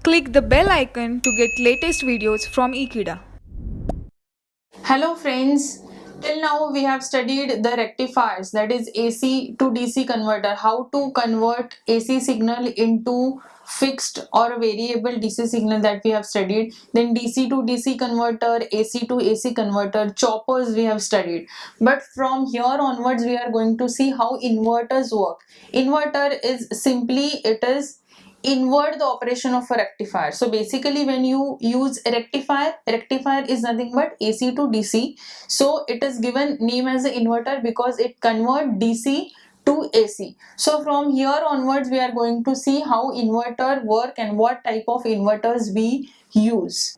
Click the bell icon to get latest videos from Ekeeda. Hello friends, till now we have studied the rectifiers, that is AC to DC converter, how to convert AC signal into fixed or variable DC signal that we have studied. Then DC to DC converter, AC to AC converter, choppers we have studied. But from here onwards we are going to see how inverters work. Inverter is simply, it is invert the operation of a rectifier. So basically when you use a rectifier is nothing but AC to DC. So it is given name as an inverter because it convert DC to AC. So from here onwards we are going to see how inverter work and what type of inverters we use.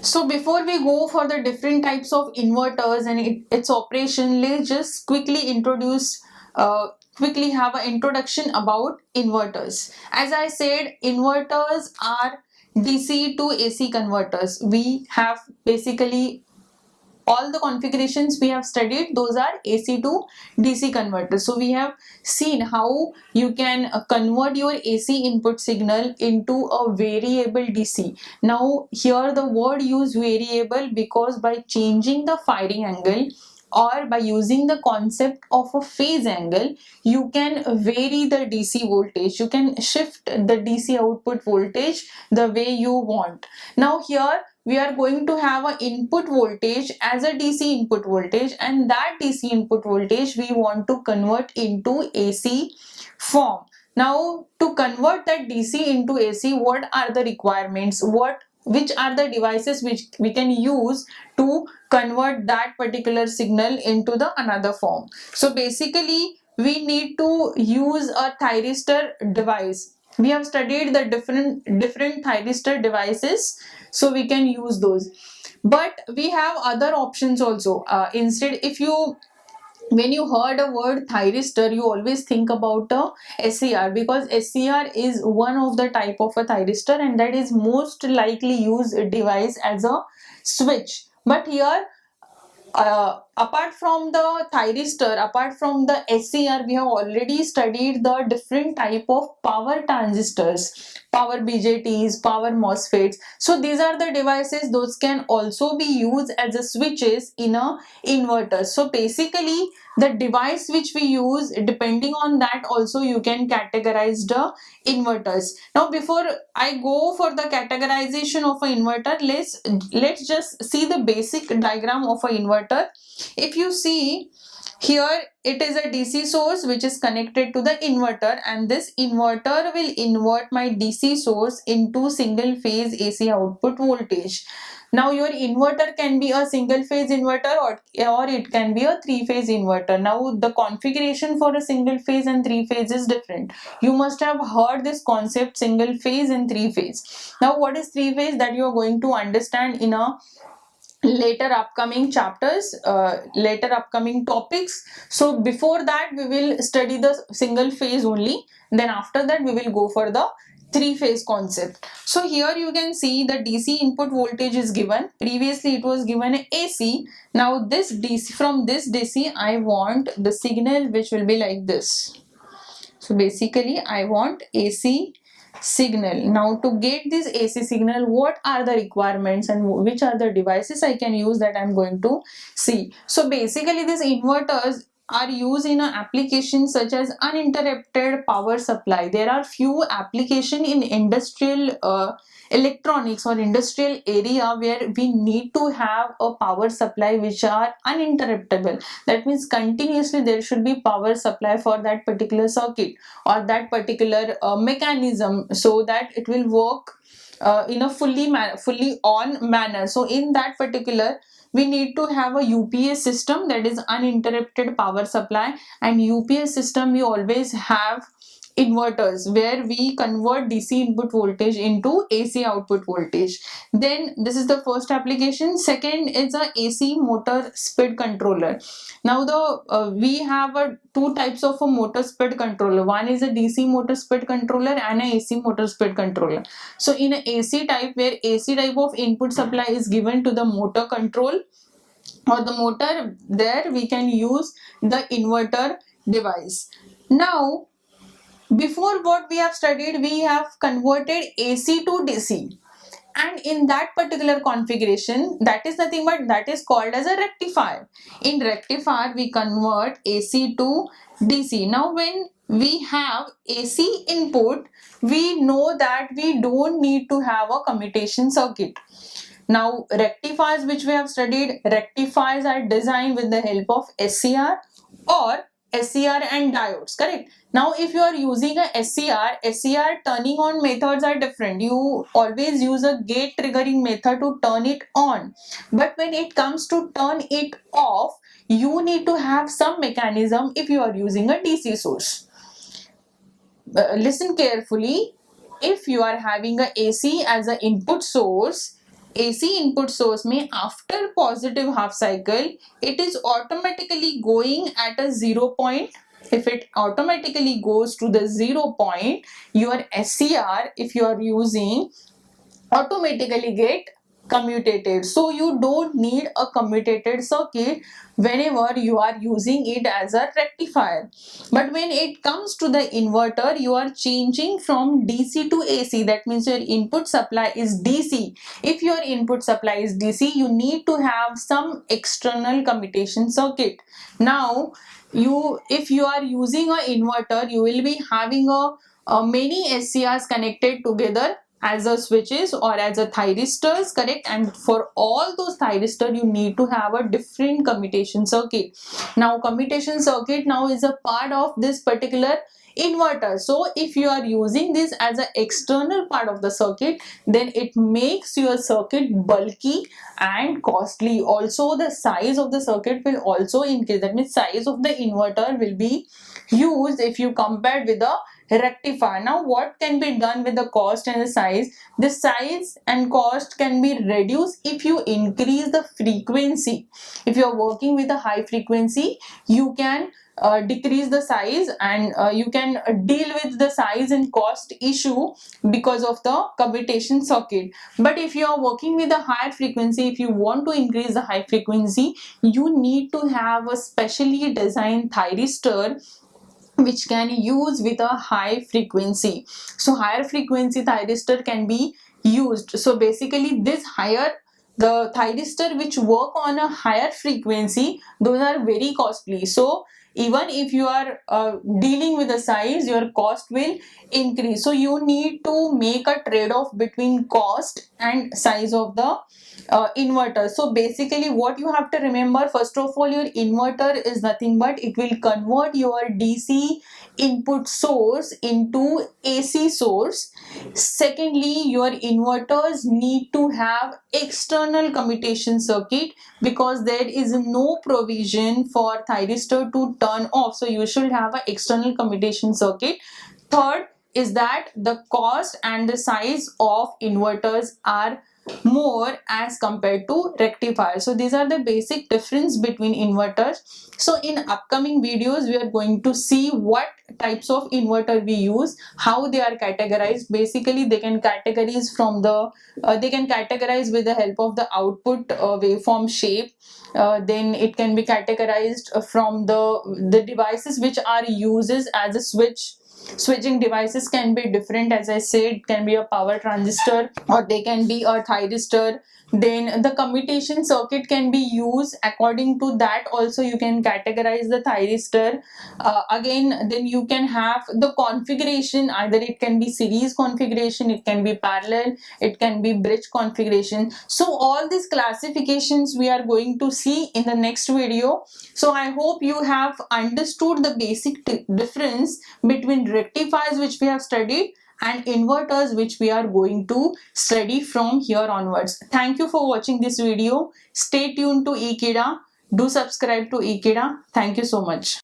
So before we go for the different types of inverters and its operation, let's just quickly have an introduction about inverters. As I said, inverters are DC to AC converters. We have basically all the configurations we have studied, those are AC to DC converters. So we have seen how you can convert your AC input signal into a variable DC. Now here the word use variable because by changing the firing angle or by using the concept of a phase angle, you can vary the DC voltage. You can shift the DC output voltage the way you want. Now here we are going to have an input voltage as a DC input voltage, and that DC input voltage we want to convert into AC form. Now to convert that DC into AC, what are the requirements? Which are the devices which we can use to convert that particular signal into the another form? So basically we need to use a thyristor device. We have studied the different thyristor devices, so we can use those. But we have other options also. Instead, when you heard a word thyristor, you always think about a SCR, because SCR is one of the type of a thyristor and that is most likely used device as a switch. But here apart from the thyristor, apart from the SCR, we have already studied the different type of power transistors, power BJTs, power MOSFETs. So these are the devices, those can also be used as a switches in a inverter. So basically the device which we use, depending on that also you can categorize the inverters. Now before I go for the categorization of an inverter, let's just see the basic diagram of an inverter. If you see here, it is a DC source which is connected to the inverter, and this inverter will invert my DC source into single phase AC output voltage. Now your inverter can be a single phase inverter or it can be a three phase inverter. Now the configuration for a single phase and three phase is different. You must have heard this concept, single phase and three phase. Now what is three phase, that you are going to understand in a later upcoming chapters, later upcoming topics. So before that we will study the single phase only, then after that we will go for the three phase concept. So here you can see the DC input voltage is given. Previously it was given AC. Now this DC, from this DC I want the signal which will be like this. So basically I want AC signal. Now to get this AC signal, what are the requirements and which are the devices I can use, that I'm going to see. So basically these inverters are used in an application such as uninterrupted power supply. There are few application in industrial electronics or industrial area where we need to have a power supply which are uninterruptible. That means continuously there should be power supply for that particular circuit or that particular mechanism, so that it will work in a fully on manner. So in that particular we need to have a UPS system, that is uninterrupted power supply, and UPS system we always have inverters where we convert DC input voltage into AC output voltage. Then this is the first application. Second is a AC motor speed controller. Now we have two types of a motor speed controller. One is a DC motor speed controller and a AC motor speed controller. So in a AC type, where AC type of input supply is given to the motor control, or the motor, there we can use the inverter device. Now, before what we have studied, we have converted AC to DC, and in that particular configuration, that is nothing but that is called as a rectifier. In rectifier we convert AC to DC. Now when we have AC input, we know that we don't need to have a commutation circuit. Now rectifiers which we have studied, rectifiers are designed with the help of SCR or SCR and diodes, correct? Now if you are using a SCR turning on methods are different. You always use a gate triggering method to turn it on. But when it comes to turn it off, you need to have some mechanism if you are using a DC source. Listen carefully. If you are having a AC as an input source, AC input source may after positive half cycle, it is automatically going at a 0 point. If it automatically goes to the 0 point, your SCR, if you are using, automatically get commutated. So you don't need a commutated circuit whenever you are using it as a rectifier. But when it comes to the inverter, you are changing from DC to AC. That means your input supply is DC. If your input supply is DC, you need to have some external commutation circuit. Now if you are using an inverter, you will be having a many SCRs connected together as a switches or as a thyristors, correct? And for all those thyristor, you need to have a different commutation circuit. Now commutation circuit now is a part of this particular inverter. So if you are using this as an external part of the circuit, then it makes your circuit bulky and costly. Also the size of the circuit will also increase. That means size of the inverter will be used if you compare with the rectifier. Now what can be done with the cost and the size? The size and cost can be reduced if you increase the frequency. If you are working with a high frequency, you can decrease the size, and you can deal with the size and cost issue because of the commutation circuit. But if you are working with a higher frequency, if you want to increase the high frequency, you need to have a specially designed thyristor which can use with a high frequency. So higher frequency thyristor can be used. So basically this higher, the thyristor which work on a higher frequency, those are very costly. So even if you are dealing with the size, your cost will increase. So you need to make a trade-off between cost and size of the inverter. So basically what you have to remember, first of all, your inverter is nothing but it will convert your DC input source into AC source. Secondly, your inverters need to have external commutation circuit because there is no provision for thyristor to turn off. So you should have an external commutation circuit. Third is that the cost and the size of inverters are more as compared to rectifiers. So these are the basic difference between inverters. So in upcoming videos, we are going to see what types of inverter we use, how they are categorized. Basically, they can categorize from the they can categorize with the help of the output waveform shape. Then it can be categorized from the devices which are uses as a switch. Switching devices can be different, as I said, it can be a power transistor or they can be a thyristor. Then the commutation circuit can be used. According to that also you can categorize the thyristor. Again, then you can have the configuration, either it can be series configuration, it can be parallel, it can be bridge configuration. So all these classifications we are going to see in the next video. So I hope you have understood the basic difference between rectifiers which we have studied and inverters which we are going to study from here onwards. Thank you for watching this video. Stay tuned to Ekeeda. Do subscribe to Ekeeda. Thank you so much.